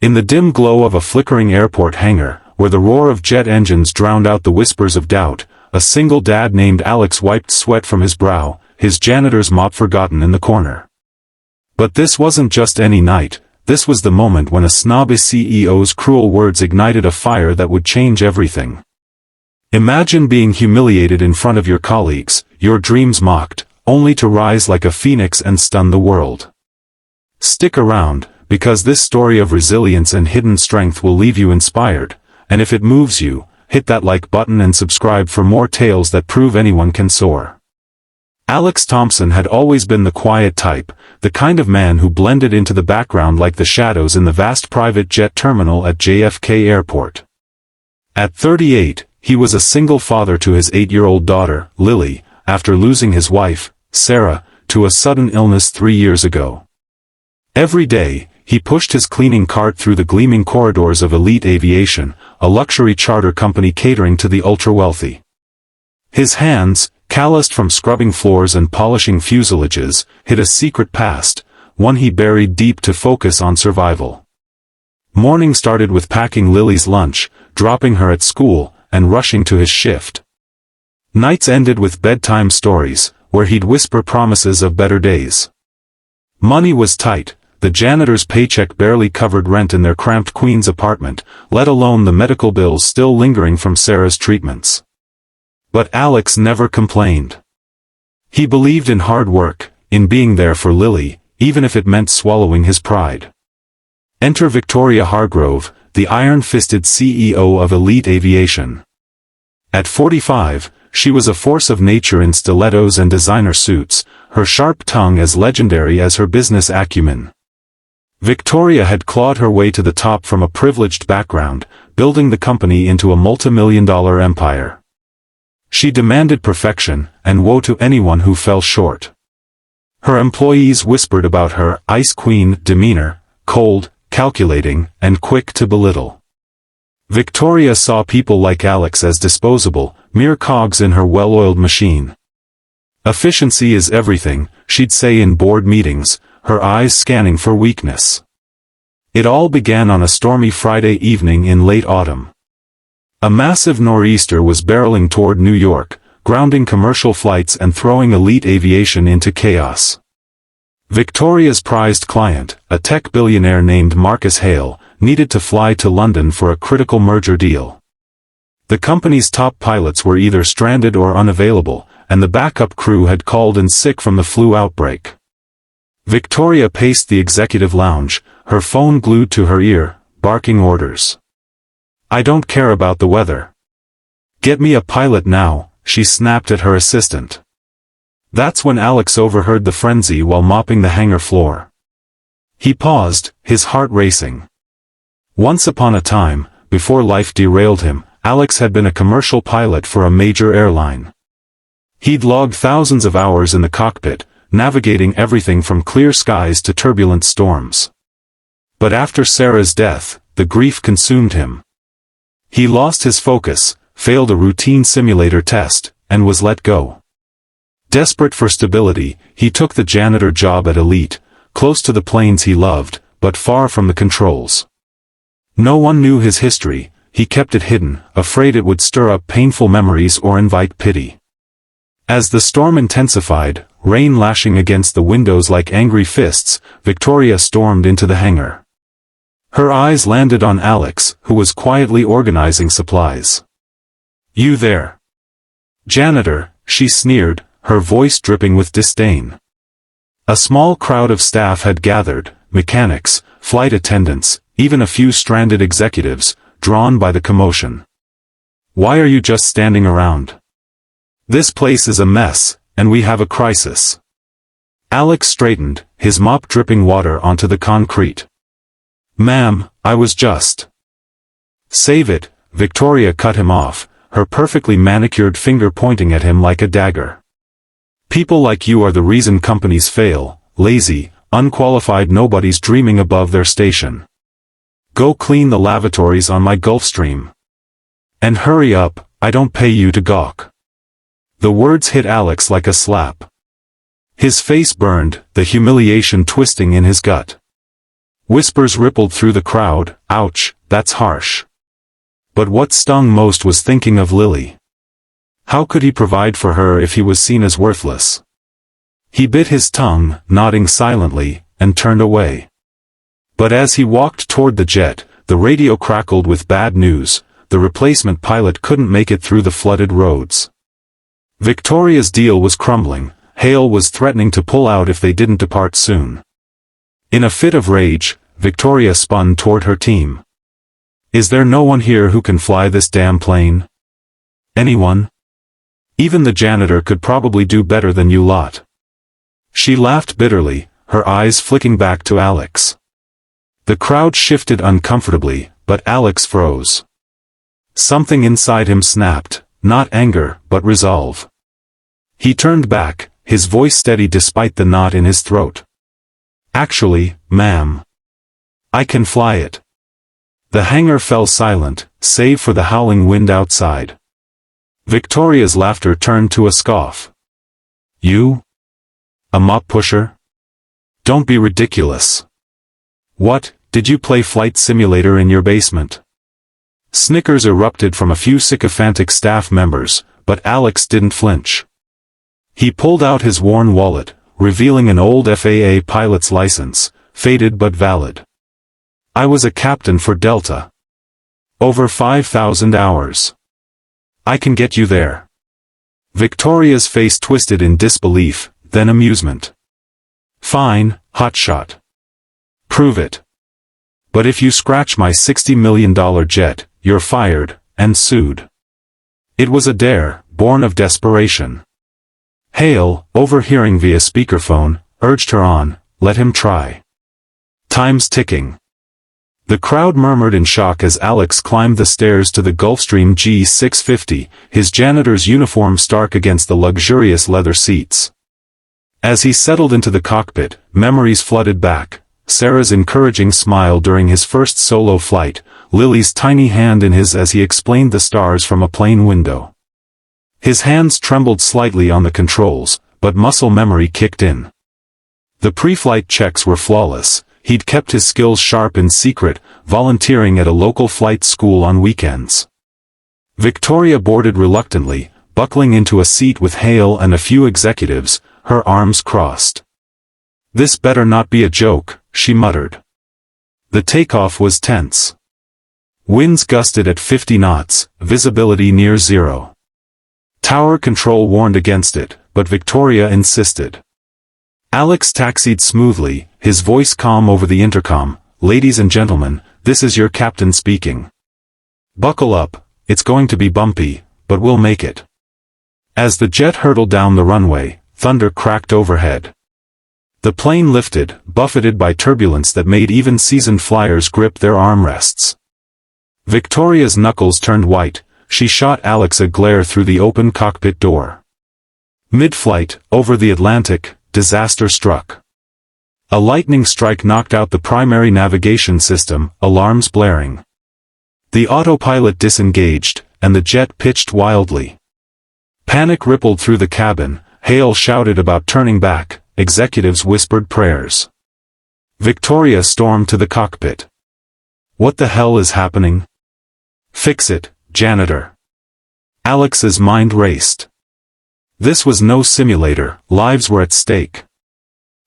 In the dim glow of a flickering airport hangar, where the roar of jet engines drowned out the whispers of doubt, a single dad named Alex wiped sweat from his brow, his janitor's mop forgotten in the corner. But this wasn't just any night, this was the moment when a snobby CEO's cruel words ignited a fire that would change everything. Imagine being humiliated in front of your colleagues, your dreams mocked, only to rise like a phoenix and stun the world. Stick around, because this story of resilience and hidden strength will leave you inspired, and if it moves you, hit that like button and subscribe for more tales that prove anyone can soar. Alex Thompson had always been the quiet type, the kind of man who blended into the background like the shadows in the vast private jet terminal at JFK Airport. At 38, he was a single father to his 8-year-old daughter, Lily, after losing his wife, Sarah, to a sudden illness 3 years ago. Every day, he pushed his cleaning cart through the gleaming corridors of Elite Aviation, a luxury charter company catering to the ultra-wealthy. His hands, calloused from scrubbing floors and polishing fuselages, hid a secret past, one he buried deep to focus on survival. Morning started with packing Lily's lunch, dropping her at school, and rushing to his shift. Nights ended with bedtime stories, where he'd whisper promises of better days. Money was tight. The janitor's paycheck barely covered rent in their cramped Queens apartment, let alone the medical bills still lingering from Sarah's treatments. But Alex never complained. He believed in hard work, in being there for Lily, even if it meant swallowing his pride. Enter Victoria Hargrove, the iron-fisted CEO of Elite Aviation. At 45, she was a force of nature in stilettos and designer suits, her sharp tongue as legendary as her business acumen. Victoria had clawed her way to the top from a privileged background, building the company into a multi-million-dollar empire. She demanded perfection, and woe to anyone who fell short. Her employees whispered about her ice queen demeanor, cold, calculating, and quick to belittle. Victoria saw people like Alex as disposable, mere cogs in her well-oiled machine. Efficiency is everything, she'd say in board meetings, her eyes scanning for weakness. It all began on a stormy Friday evening in late autumn. A massive nor'easter was barreling toward New York, grounding commercial flights and throwing Elite Aviation into chaos. Victoria's prized client, a tech billionaire named Marcus Hale, needed to fly to London for a critical merger deal. The company's top pilots were either stranded or unavailable, and the backup crew had called in sick from the flu outbreak. Victoria paced the executive lounge, her phone glued to her ear, barking orders. "I don't care about the weather. Get me a pilot now," she snapped at her assistant. That's when Alex overheard the frenzy while mopping the hangar floor. He paused, his heart racing. Once upon a time, before life derailed him, Alex had been a commercial pilot for a major airline. He'd logged thousands of hours in the cockpit, navigating everything from clear skies to turbulent storms. But after Sarah's death, the grief consumed him. He lost his focus, failed a routine simulator test, and was let go. Desperate for stability, he took the janitor job at Elite, close to the planes he loved, but far from the controls. No one knew his history, he kept it hidden, afraid it would stir up painful memories or invite pity. As the storm intensified, rain lashing against the windows like angry fists, Victoria stormed into the hangar. Her eyes landed on Alex, who was quietly organizing supplies. "You there, janitor," she sneered, her voice dripping with disdain. A small crowd of staff had gathered, mechanics, flight attendants, even a few stranded executives, drawn by the commotion. "Why are you just standing around? This place is a mess, and we have a crisis." Alex straightened, his mop dripping water onto the concrete. "Ma'am, I was just—" "Save it," Victoria cut him off, her perfectly manicured finger pointing at him like a dagger. "People like you are the reason companies fail, lazy, unqualified nobodies dreaming above their station. Go clean the lavatories on my Gulfstream. And hurry up, I don't pay you to gawk." The words hit Alex like a slap. His face burned, the humiliation twisting in his gut. Whispers rippled through the crowd, "Ouch, that's harsh." But what stung most was thinking of Lily. How could he provide for her if he was seen as worthless? He bit his tongue, nodding silently, and turned away. But as he walked toward the jet, the radio crackled with bad news. The replacement pilot couldn't make it through the flooded roads. Victoria's deal was crumbling. Hale was threatening to pull out if they didn't depart soon. In a fit of rage, Victoria spun toward her team. "Is there no one here who can fly this damn plane? Anyone? Even the janitor could probably do better than you lot." She laughed bitterly, her eyes flicking back to Alex. The crowd shifted uncomfortably, but Alex froze. Something inside him snapped, not anger, but resolve. He turned back, his voice steady despite the knot in his throat. "Actually, ma'am, I can fly it." The hangar fell silent, save for the howling wind outside. Victoria's laughter turned to a scoff. "You? A mop pusher? Don't be ridiculous. What, did you play flight simulator in your basement?" Snickers erupted from a few sycophantic staff members, but Alex didn't flinch. He pulled out his worn wallet, revealing an old FAA pilot's license, faded but valid. "I was a captain for Delta. Over 5,000 hours. I can get you there." Victoria's face twisted in disbelief, then amusement. "Fine, hotshot. Prove it. But if you scratch my $60 million jet, you're fired," and sued. It was a dare, born of desperation. Hale, overhearing via speakerphone, urged her on, "Let him try. Time's ticking." The crowd murmured in shock as Alex climbed the stairs to the Gulfstream G650, his janitor's uniform stark against the luxurious leather seats. As he settled into the cockpit, memories flooded back. Sarah's encouraging smile during his first solo flight, Lily's tiny hand in his as he explained the stars from a plane window. His hands trembled slightly on the controls, but muscle memory kicked in. The pre-flight checks were flawless. He'd kept his skills sharp in secret, volunteering at a local flight school on weekends. Victoria boarded reluctantly, buckling into a seat with Hale and a few executives, her arms crossed. "This better not be a joke," she muttered. The takeoff was tense. Winds gusted at 50 knots, visibility near zero. Tower control warned against it, but Victoria insisted. Alex taxied smoothly, his voice calm over the intercom. "Ladies and gentlemen, this is your captain speaking. Buckle up, it's going to be bumpy, but we'll make it." As the jet hurtled down the runway, thunder cracked overhead. The plane lifted, buffeted by turbulence that made even seasoned flyers grip their armrests. Victoria's knuckles turned white. She shot Alex a glare through the open cockpit door. Mid-flight, over the Atlantic, disaster struck. A lightning strike knocked out the primary navigation system, alarms blaring. The autopilot disengaged, and the jet pitched wildly. Panic rippled through the cabin. Hale shouted about turning back, executives whispered prayers. Victoria stormed to the cockpit. "What the hell is happening? Fix it, janitor." Alex's mind raced. This was no simulator, lives were at stake.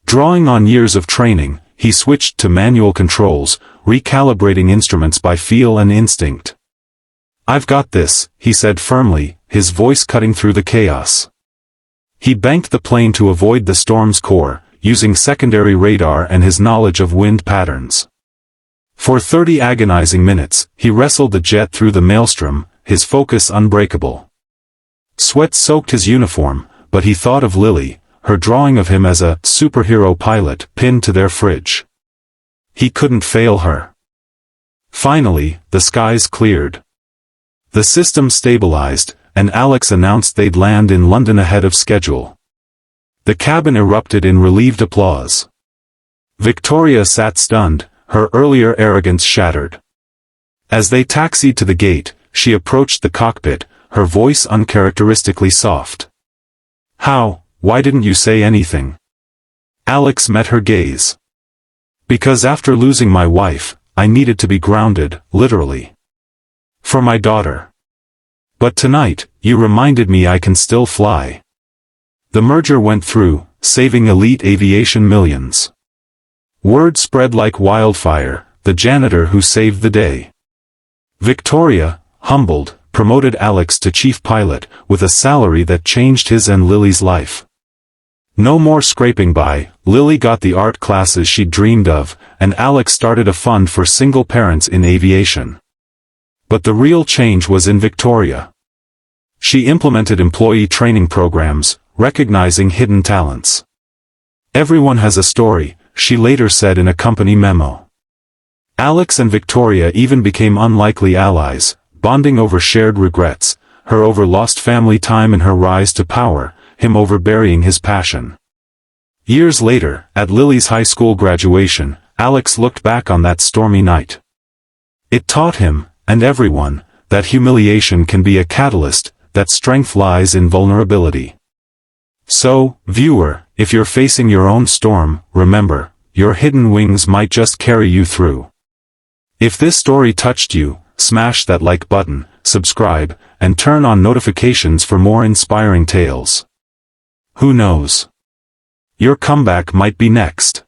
Drawing on years of training, he switched to manual controls, recalibrating instruments by feel and instinct. "I've got this," he said firmly, his voice cutting through the chaos. He banked the plane to avoid the storm's core, using secondary radar and his knowledge of wind patterns. For 30 agonizing minutes, he wrestled the jet through the maelstrom, his focus unbreakable. Sweat soaked his uniform, but he thought of Lily, her drawing of him as a superhero pilot pinned to their fridge. He couldn't fail her. Finally, the skies cleared. The system stabilized, and Alex announced they'd land in London ahead of schedule. The cabin erupted in relieved applause. Victoria sat stunned, her earlier arrogance shattered. As they taxied to the gate, she approached the cockpit, her voice uncharacteristically soft. "Why didn't you say anything?" Alex met her gaze. Because after losing my wife, I needed to be grounded, literally. For my daughter. But tonight, you reminded me I can still fly. The merger went through, saving elite aviation millions. Word spread like wildfire, the janitor who saved the day. Victoria, humbled, promoted Alex to chief pilot, with a salary that changed his and Lily's life. No more scraping by, Lily got the art classes she'd dreamed of, and Alex started a fund for single parents in aviation. But the real change was in Victoria. She implemented employee training programs, recognizing hidden talents. Everyone has a story, she later said in a company memo. Alex and Victoria even became unlikely allies, bonding over shared regrets, her over lost family time and her rise to power, him over burying his passion. Years later, at Lily's high school graduation, Alex looked back on that stormy night. It taught him, and everyone, that humiliation can be a catalyst, that strength lies in vulnerability. So, viewer, if you're facing your own storm, remember, your hidden wings might just carry you through. If this story touched you, smash that like button, subscribe, and turn on notifications for more inspiring tales. Who knows? Your comeback might be next.